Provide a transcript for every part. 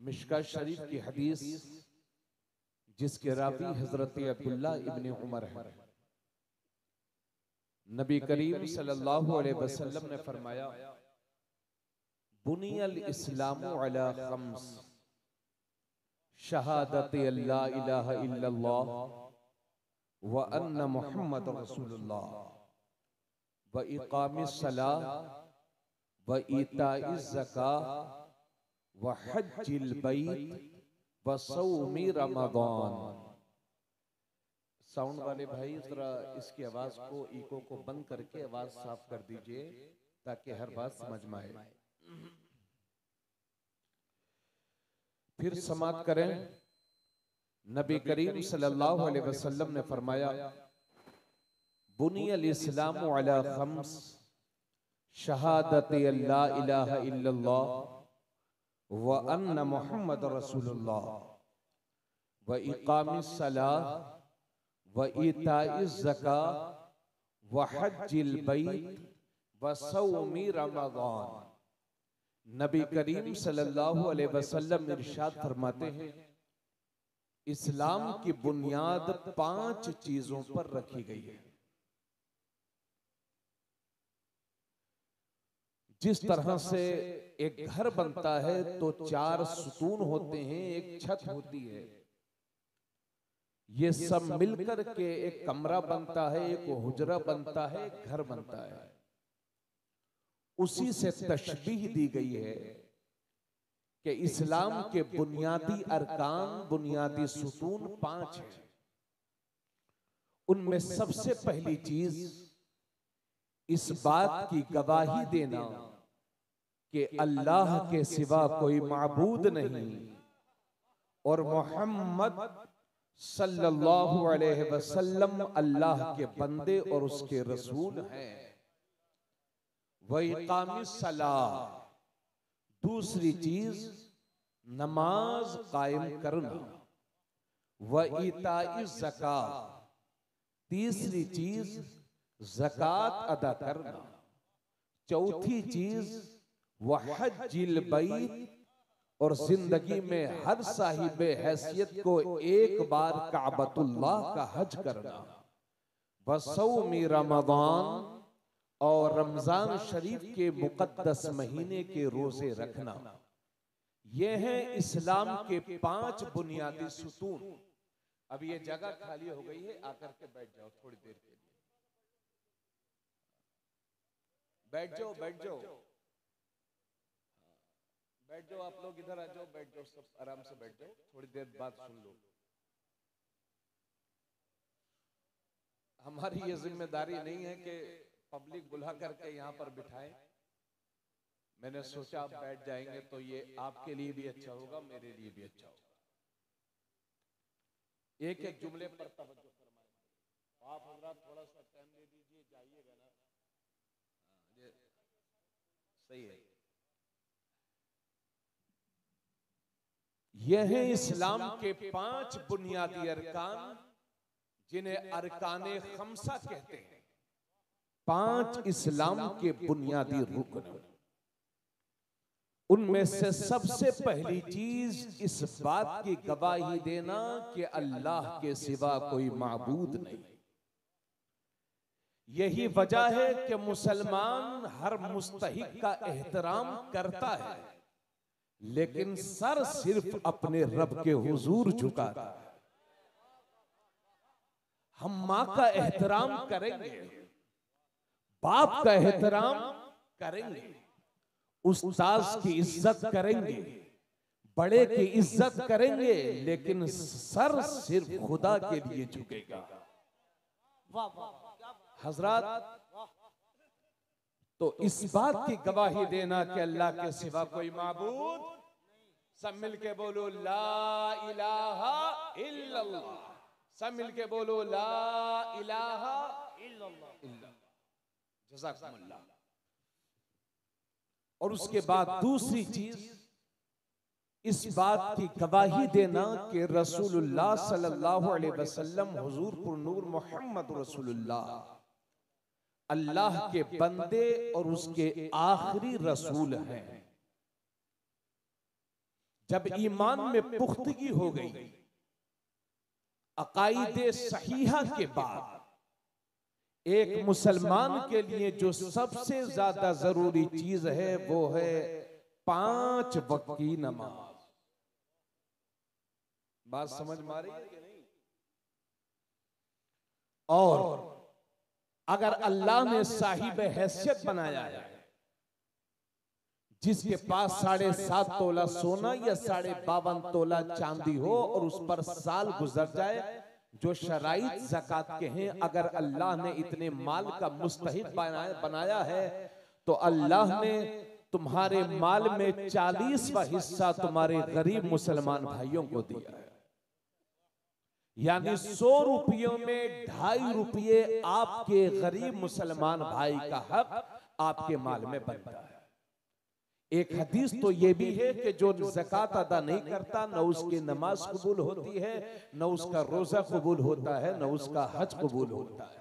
मिशका शरीफ की हदीस जिसके रावी हजरत अब्दुल्ला इब्ने उमर है। नबी करीम सल्लल्लाहु अलैहि वसल्लम ने फरमाया, बुनियल इस्लामु अला खम्स, शहादत अल्ला इलाहा इल्लल्लाह व अन्ना मुहम्मद रसूलुल्लाह व इकामिस सलाह व इताइज ज़कात व हज्जिल बैत व सौमी रमज़ान। साउंड वाले भाई जरा इसकी आवाज को, इको को बंद करके आवाज साफ कर दीजिए ताकि हर बात समझ में आए। फिर समाप्त करें। नबी करीम सल्लल्लाहु अलैहि वसल्लम ने फरमाया, बुनियल इस्लामु अला खम्स, शहादत अल्ला इलाहा इल्लल्लाह व अन्ना मुहम्मद रसूलुल्लाह व इकामिस सलाह व इताइज ज़कात व हज्जिल बैत व सौमी रमज़ान। नबी करीम सल्लल्लाहु अलैहि वसल्लम इरशाद फरमाते हैं, इस्लाम की बुनियाद 5 चीजों पर रखी गई है। जिस तरह से एक घर बनता है तो 4 सुतून होते हैं, एक छत होती है, ये सब मिलकर के एक कमरा बनता है, एक हुजरा बनता है, एक घर बनता है। उसी से तशबीह दी गई है कि इस्लाम के बुनियादी अरकान, बुनियादी सुतून 5 हैं। उनमें सबसे पहली चीज इस बात की गवाही देना कि अल्लाह के सिवा कोई माबूद नहीं और मोहम्मद सल्लल्लाहु अलैहि वसल्लम अल्लाह के बंदे और उसके रसूल हैं। व इकामिस सलाह, दूसरी चीज नमाज कायम करना। व इताइज ज़कात, तीसरी चीज ज़कात अदा करना। चौथी चीज व हज्जिल बैत, और जिंदगी में हर साहिबे हैसियत को एक बार काबतुल्लाह का हज करना। व सौमी रमज़ान, और रमजान शरीफ के मुकद्दस महीने के रोजे रखना। ये हैं इस्लाम के 5 बुनियादी सुतून। अब ये जगह खाली हो गई है, आकर के बैठ जाओ थोड़ी देर के लिए। बैठ जाओ, बैठ जाओ, बैठ जाओ। आप लोग इधर आ जाओ, बैठ जाओ, सब आराम से बैठ जाओ, थोड़ी देर बाद सुन लो। हमारी ये जिम्मेदारी नहीं है कि पब्लिक बुला करके यहाँ पर बिठाए। मैंने सोचा आप बैठ जाएंगे तो ये आपके लिए भी अच्छा होगा, मेरे लिए भी अच्छा होगा। एक एक जुमले पर तवज्जो फरमाएं। आप हजरात थोड़ा सा टाइम दे दीजिए, जाइएगा ना। ये सही है। यह है इस्लाम के 5 बुनियादी अरकान, जिन्हें अरकाने खम्सा कहते हैं। 5 इस्लाम के बुनियादी रुकन। उनमें से सबसे पहली चीज इस बात की गवाही देना कि अल्लाह के सिवा कोई माबूद नहीं। यही वजह है कि मुसलमान हर मुस्तहिक का एहतराम करता है, लेकिन सर सिर्फ अपने रब के हुजूर झुकाता है। हम माँ का एहतराम करेंगे, बाप का एहतराम करेंगे, उस्ताद की इज्जत करेंगे, बड़े की इज्जत करेंगे, लेकिन सर सिर्फ खुदा के लिए झुकेगा। हजरात, तो इस बात की गवाही देना कि अल्लाह के सिवा कोई माबूद, सब मिलके बोलो ला इलाहा इल्लल्लाह। सब मिलके बोलो ला इलाहा इल्लल्लाह। जज़ाकुमुल्लाह। और उसके बाद दूसरी चीज इस बात की गवाही देना कि रसूलुल्लाह सल्लल्लाहु अलैहि वसल्लम हुजूर पुर नूर मोहम्मद रसूलुल्लाह अल्लाह के बंदे और उसके आखिरी रसूल हैं। जब ईमान में पुख्तगी हो गई, अकाईदे सहीहा के बाद एक मुसलमान के लिए जो सबसे ज्यादा जरूरी चीज है वो है 5 वक्त की नमाज। बात समझ में आ रही है कि नहीं? और अगर अल्लाह ने साहिब हैसियत बनाया है, जिसके पास 7.5 तोला सोना या 52.5 तोला चांदी हो और उस पर साल गुजर जाए, जो शराइत ज़कात के हैं, अगर अल्लाह ने इतने माल का मुस्तहिक बनाया है तो अल्लाह ने तुम्हारे माल में 40वां हिस्सा तुम्हारे गरीब मुसलमान भाइयों को दिया है। यानी 100 रुपयों में 2.5 रुपये आपके गरीब मुसलमान भाई का हक आपके माल में बनता है। एक हदीस तो ये भी है कि जो ज़कात अदा नहीं करता, न उसकी नमाज कबूल होती है, न उसका रोजा कबूल होता है, न उसका हज कबूल होता है।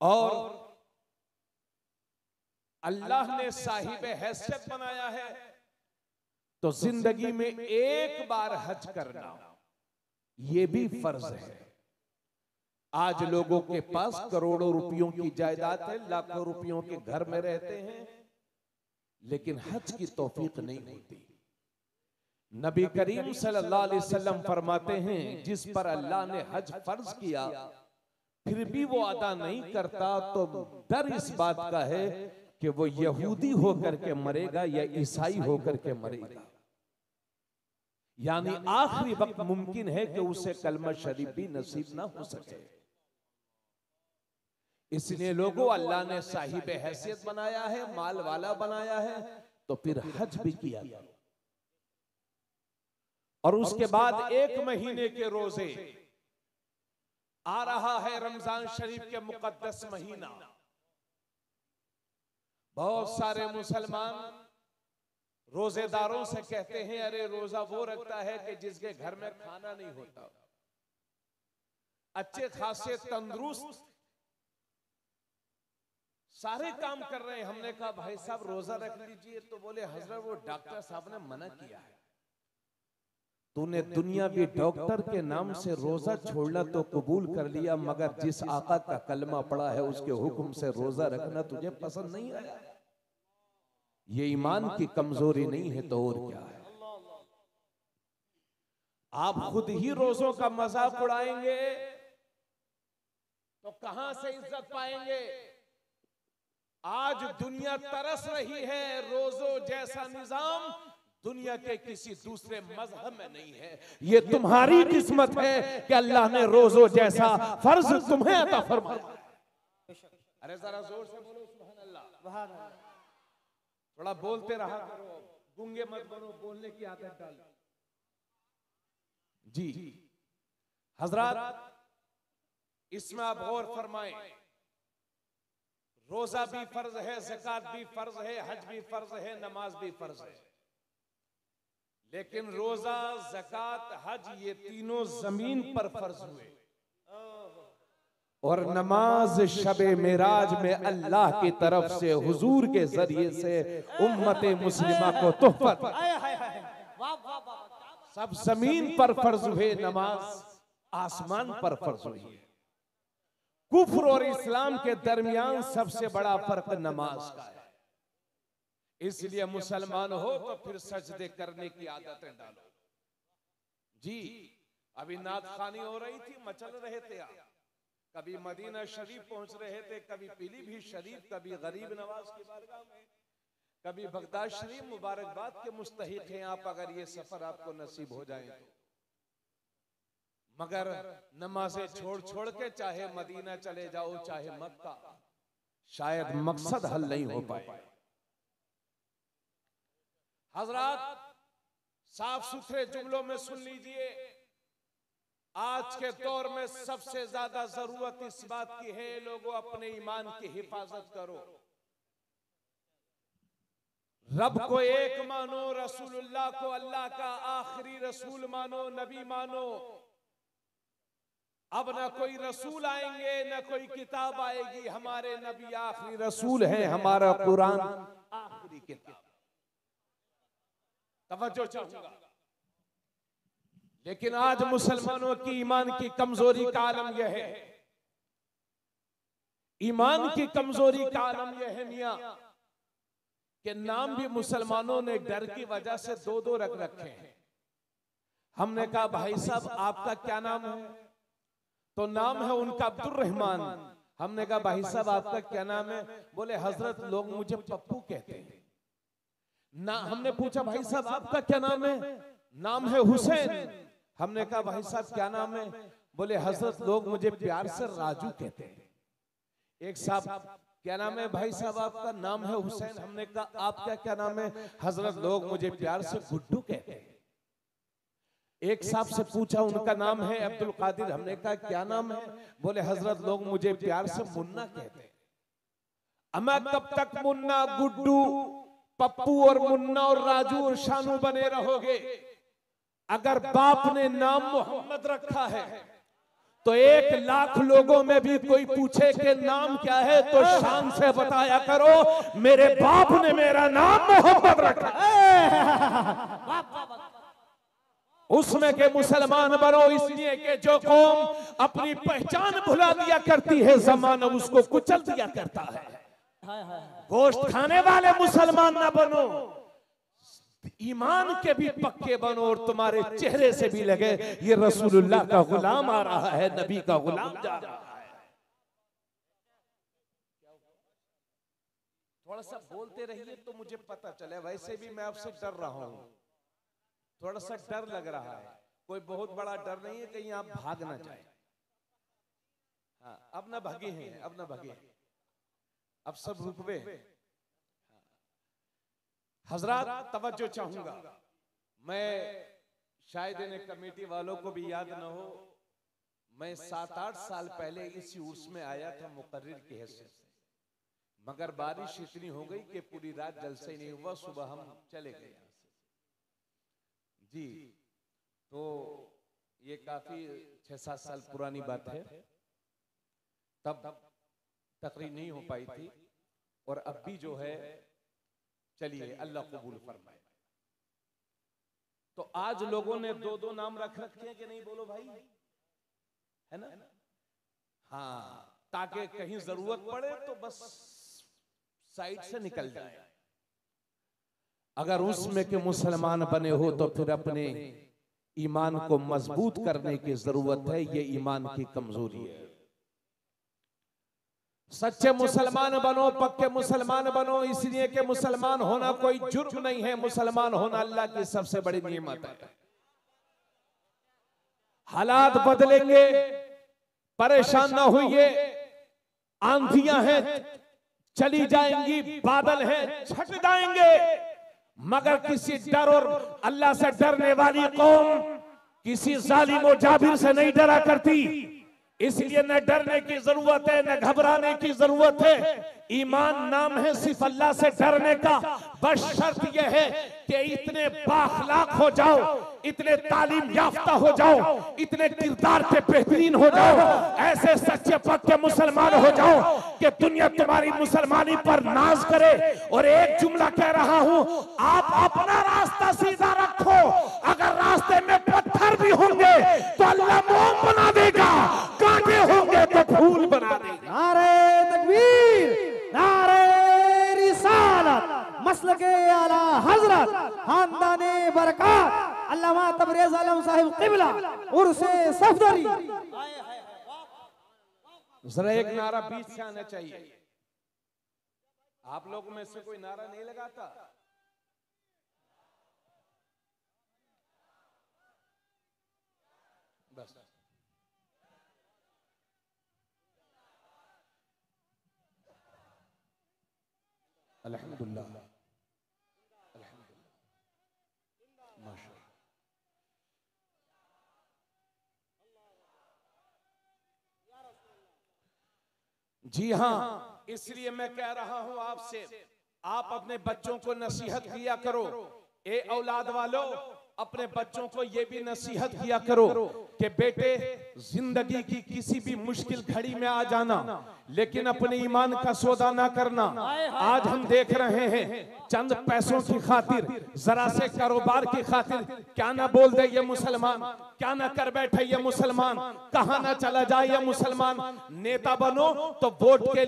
और अल्लाह ने साहिब हैसियत बनाया है तो जिंदगी में एक बार हज करना ये भी फर्ज है। आज लोगों के पास करोड़ों रुपयों की जायदाद है, लाखों रुपयों के घर में रहते हैं, लेकिन हज की तौफीक नहीं होती। नबी करीम सल्लल्लाहु अलैहि वसल्लम फरमाते हैं, जिस पर अल्लाह ने हज फर्ज किया फिर भी वो अदा नहीं करता तो डर इस बात का है कि वो यहूदी होकर के मरेगा या ईसाई होकर के मरेगा। यानी आखिरी वक्त मुमकिन है कि उसे कलमा शरीफ भी नसीब ना हो सके। इसलिए लोगों, अल्लाह ने साहिब हैसियत बनाया है, माल वाला बनाया है, तो फिर हज भी किया गया। और उसके बाद 1 महीने के रोजे आ रहा है, रमजान शरीफ के मुकद्दस महीना। बहुत सारे मुसलमान रोजेदारों से कहते हैं, अरे रोजा वो रखता है कि जिसके घर में खाना नहीं होता, अच्छे खासे तंदुरुस्त सारे काम कर रहे हैं। हमने कहा भाई साहब रोजा रख लीजिए, तो बोले हजरत वो डॉक्टर साहब ने मना किया है। तूने दुनियावी डॉक्टर के नाम से रोजा छोड़ना तो कबूल कर लिया, मगर जिस आका का कलमा पड़ा है उसके हुक्म से रोजा रखना तुझे पसंद नहीं आया। ये ईमान की कमजोरी नहीं है तो और क्या है? आप खुद ही रोजों का मजाक उड़ाएंगे तो कहां से इज्जत पाएंगे? आज दुनिया तरस रही है, रोजों जैसा निजाम दुनिया के किसी दूसरे मजहब में नहीं है। ये तुम्हारी किस्मत है कि अल्लाह ने रोजों जैसा फर्ज तुम्हें अता फरमाया। अरे जरा जोर से बोलो सुभान अल्लाह। थोड़ा बोलते रहा करो, गूंगे मत बनो, बोलने की आदत डालो। जी हजरत, इसमें आप गौर फरमाएं, रोजा भी फर्ज है, ज़कात भी फर्ज है, हज भी फर्ज है, नमाज भी फर्ज है। लेकिन रोजा, ज़कात, हज ये तीनों जमीन पर फर्ज हुए, और नमाज शबे मेराज में अल्लाह की तरफ से हुजूर के जरिए से उम्मते मुस्लिमा को तोहफत सब जमीन पर फर्ज हुए, नमाज आसमान पर फर्ज हुई है। कुफ्र और इस्लाम के दरमियान सबसे बड़ा फर्क नमाज का है। इसलिए मुसलमान हो तो फिर सजदे करने की आदतें डालो। जी अभी नात खानी हो रही थी, मचल रहे थे आप, कभी मदीना शरीफ पहुंच रहे थे, कभी पीलीभीत शरीफ, कभी गरीब नवाज की बारगाह में, कभी बगदाद शरीफ। मुबारकबाद के मुस्तहिक हैं आप अगर ये सफर आपको नसीब हो जाए तो। मगर नमाजें छोड़ छोड़ के चाहे मदीना चले जाओ चाहे मक्का, शायद मकसद हल नहीं हो पाए। हजरात, साफ सुथरे जुमलों में सुन लीजिए, आज के दौर में सबसे ज्यादा जरूरत इस बात की है, लोगों अपने ईमान की हिफाजत करो। रब को एक मानो, रसूलुल्लाह को अल्लाह का आखिरी रसूल मानो, नबी मानो। अब ना कोई रसूल आएंगे ना कोई किताब आएगी, हमारे नबी आखिरी रसूल हैं, हमारा कुरान आखिरी पूरी किताब। तवज्जो चाहूंगा। लेकिन आज मुसलमानों की ईमान की कमजोरी का आलम यह है, ईमान की कमजोरी का आलम यह है मियां कि नाम भी मुसलमानों ने डर की वजह से दो दो रख रखे हैं। हमने कहा भाई साहब आपका क्या नाम है? तो नाम है उनका अब्दुल रहमान। हमने कहा भाई साहब आपका क्या नाम है? बोले हजरत लोग मुझे पप्पू कहते हैं ना। हमने पूछा भाई साहब आपका क्या नाम है? नाम है हुसैन। हमने कहा भाई साहब क्या नाम है? बोले हजरत लोग मुझे प्यार से राजू कहते हैं। एक साहब क्या नाम है? भाई साहब आपका नाम है हुसैन। हमने कहा आपका क्या नाम है? हजरत लोग मुझे प्यार से गुड्डू कहते हैं। एक साहब से पूछा उनका नाम है अब्दुल कादिर। हमने कहा क्या नाम है? बोले हजरत लोग मुझे प्यार से मुन्ना कहते हैं। अमा कब तक मुन्ना, गुड्डू, पप्पू और मुन्ना और राजू और शानू बने रहोगे? अगर बाप ने नाम मोहम्मद रखा है तो 1 लाख लोगों में भी कोई पूछे कि नाम क्या है तो शान से बताया करो मेरे बाप ने मेरा नाम मोहम्मद रखा। उसमें के मुसलमान बनो, इसलिए कि जो कौम अपनी पहचान भुला दिया करती है जमाना उसको कुचल दिया करता है। गोश्त खाने वाले मुसलमान ना बनो, ईमान के भी पक्के बनो और तुम्हारे चेहरे से भी लगे ये रसूलुल्लाह का गुलाम आ रहा है, नबी का गुलाम जा रहा है। थोड़ा सा बोलते रहिए तो मुझे पता चले। वैसे भी मैं आपसे डर रहा हूं, थोड़ा सा डर लग रहा है। कोई बहुत बड़ा डर नहीं है, कहीं आप भाग ना जाए। हाँ, अब ना भागे हैं, अब ना भागे, अब सब रुकवे। हजरात तवज्जो चाहूंगा। मैं शायद इन्हें कमेटी वालों को भी याद न हो, मैं 7-8 साल पहले इसी उर्स में आया था मुकर्रिर की हैसियत से, मगर बारिश इतनी हो गई कि पूरी रात जलसा ही नहीं हुआ। सुबह हम चले गए यहाँ से जी। तो ये काफी 6-7 साल पुरानी बात है, तब तकरीर नहीं हो पाई थी। और अब भी जो है चलिए अल्लाह कबूल फरमाए। तो आज लोगों ने 2-2 नाम रख रखे हैं कि नहीं? बोलो भाई, है ना? हाँ, ताकि कहीं जरूरत पड़े तो बस साइड से निकल जाए। अगर उसमें के मुसलमान बने हो तो फिर अपने ईमान को मजबूत करने की जरूरत है। ये ईमान की कमजोरी है। सच्चे मुसलमान बनो, पक्के मुसलमान बनो, इसलिए कि मुसलमान होना कोई जुर्म नहीं है, मुसलमान होना अल्लाह की सबसे बड़ी नेमत है। हालात बदलेंगे, परेशान ना होइए। आंधियां हैं चली जाएंगी, बादल हैं छट जाएंगे, मगर किसी डर और अल्लाह से डरने वाली कौम किसी जालिम और जाबिर से नहीं डरा करती। इसलिए न डरने की जरूरत है, न घबराने की जरूरत है। ईमान नाम है सिर्फ अल्लाह से डरने का। बस शर्त यह है कि इतने बाखलाक हो जाओ, इतने तालीम याफ्ता हो जाओ, इतने किरदार के बेहतरीन हो जाओ, ऐसे सच्चे पक्के मुसलमान हो जाओ कि दुनिया तुम्हारी मुसलमानी पर नाज करे। और एक जुमला कह रहा हूं, आप अपना रास्ता सीधा रखो। अगर रास्ते में पत्थर भी होंगे तो अल्लाह मोम बना देगा, कांटे होंगे तो फूल बना देगा। नारे तकबीर, नारे रिसालत, मसलके आला हजरत, खानदाने बरकत, अल्लामा तबरेज आलम साहिब क़िबला, उर्से सफदरी। जरा एक नारा बीच से आना चाहिए। आप लोगों में से कोई नारा नहीं लगाता? बस अल्हम्दुलिल्लाह, अल्हम्दुलिल्लाह, माशाअल्लाह। जी हाँ, इसलिए मैं कह रहा हूं आपसे, आप अपने बच्चों को नसीहत किया करो। ए औलाद वालों, अपने बच्चों को ये भी नसीहत किया करो कि बेटे, जिंदगी की किसी भी मुश्किल घड़ी में आ जाना, लेकिन अपने ईमान का सौदा ना करना। आज हम देख रहे हैं चंद पैसों की खातिर, जरा से कारोबार की खातिर क्या ना बोल दे ये मुसलमान, क्या ना कर बैठे ये मुसलमान, कहां ना चला जाए ये मुसलमान। नेता बनो तो वोट के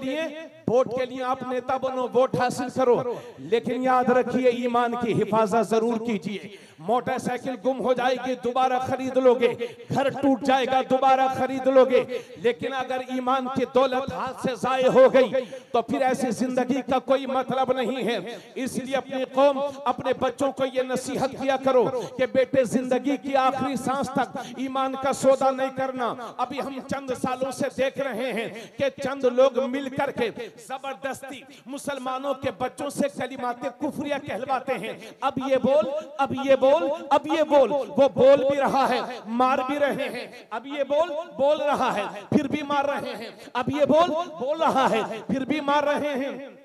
लिए आप नेता बनो, वोट हासिल करो, लेकिन याद रखिए ईमान की हिफाजत जरूर कीजिए। मोटरसाइकिल गुम हो जाएगी दोबारा खरीद लोगे, घर टूट जाएगा दोबारा खरीद लोगे, लेकिन अगर ईमान की दौलत हाथ से जाए हो गई तो फिर ऐसी जिंदगी का कोई मतलब नहीं है। इसलिए अपनी कौम, अपने बच्चों को ये नसीहत किया करो कि बेटे जिंदगी की आखिरी सांस तक ईमान का सौदा नहीं करना। अभी हम चंद सालों से देख रहे हैं कि चंद लोग मिल करके जबरदस्ती मुसलमानों के बच्चों से कलिमाते कुफरिया कहलवाते हैं। अब ये बोल, अब ये बोल, अब ये बोल, वो बोल भी रहा है, मार भी रहे हैं। अब ये बोल रहा है, फिर भी मार रहे हैं। अब ये बोल रहा है, फिर भी मार रहे हैं।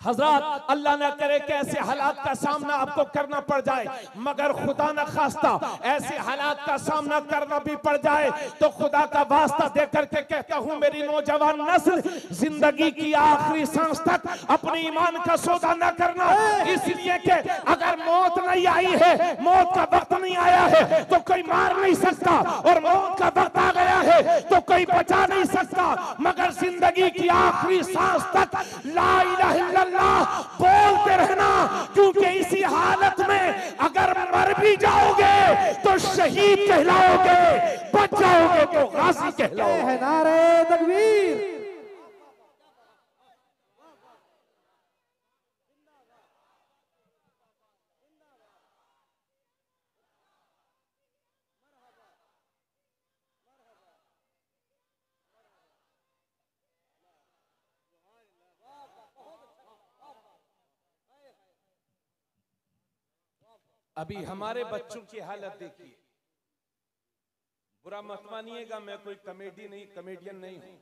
हजरत अल्लाह ना करे कि ऐसे हालात का सामना आपको करना पड़ जाए, मगर खुदा न खास्ता ऐसे हालात का सामना करना भी पड़ जाए तो खुदा का वास्ता देकर के कहता हूं मेरी नौजवान नस्ल, जिंदगी की आखिरी सांस तक अपने ईमान का सौदा न करना। इसलिए कि अगर मौत नहीं आई है, मौत का वक्त नहीं आया है तो कोई मार नहीं सकता, और मौत का वक्त आ गया है तो कोई बचा नहीं सकता। मगर जिंदगी की आखिरी सांस तक ला इलाहा इल्लल्लाह बोलते रहना, क्योंकि इसी हालत में अगर मर भी जाओगे तो शहीद कहलाओगे, बच जाओगे तो गाजी कहलाओगे। नारे तकबीर। अभी हमारे बच्चों की हालत देखिए, बुरा मत मानिएगा, मैं कोई कमेडियन नहीं हूं,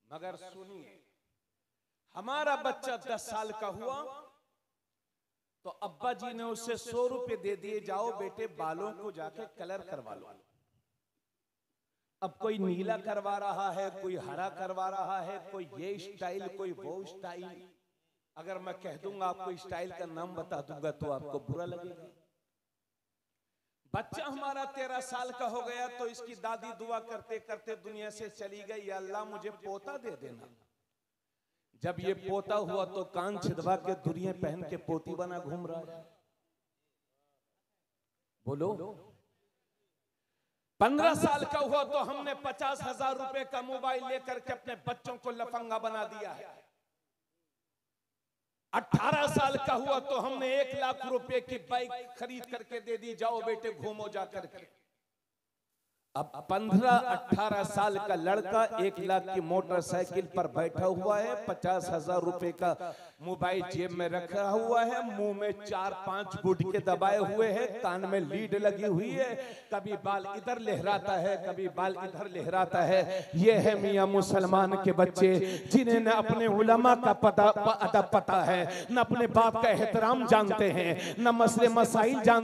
मगर सुनिए, हमारा बच्चा 10 साल का हुआ तो अब्बा जी ने उसे 100 रुपए दे दिए, जाओ बेटे बालों को जाके कलर करवा लो। अब कोई नीला करवा रहा है, कोई हरा करवा रहा है, कोई ये स्टाइल, कोई वो स्टाइल। अगर मैं कह दूंगा आपको स्टाइल का नाम बता दूंगा तो आपको बुरा लगेगा। बच्चा हमारा 13 साल का हो गया तो इसकी दादी दुआ करते करते दुनिया से चली गई, या अल्लाह मुझे पोता दे देना। जब ये पोता हुआ तो कान छिदवा के दुनिया पहन के पोती बना घूम रहा है। बोलो, 15 साल का हुआ तो हमने 50,000 रुपए का मोबाइल लेकर के अपने बच्चों को लफंगा बना दिया है। 18 साल का हुआ तो हमने 1 लाख रुपए की बाइक खरीद करके दे दी, जाओ बेटे घूमो जा करके। अब 15-18 साल का लड़का 1 लाख की मोटरसाइकिल पर बैठा हुआ है, 50,000 रुपए का मोबाइल जेब में रखा हुआ है, मुंह में 4-5 गुटके दबाए हुए हैं, कान में लीड लगी हुई है, कभी बाल इधर लहराता है, कभी बाल इधर लहराता है। ये है मियां मुसलमान के बच्चे, जिन्हें न अपने उलमा का अदब पता है, न अपने बाप का एहतराम जानते हैं, न मसले मसाइल जानते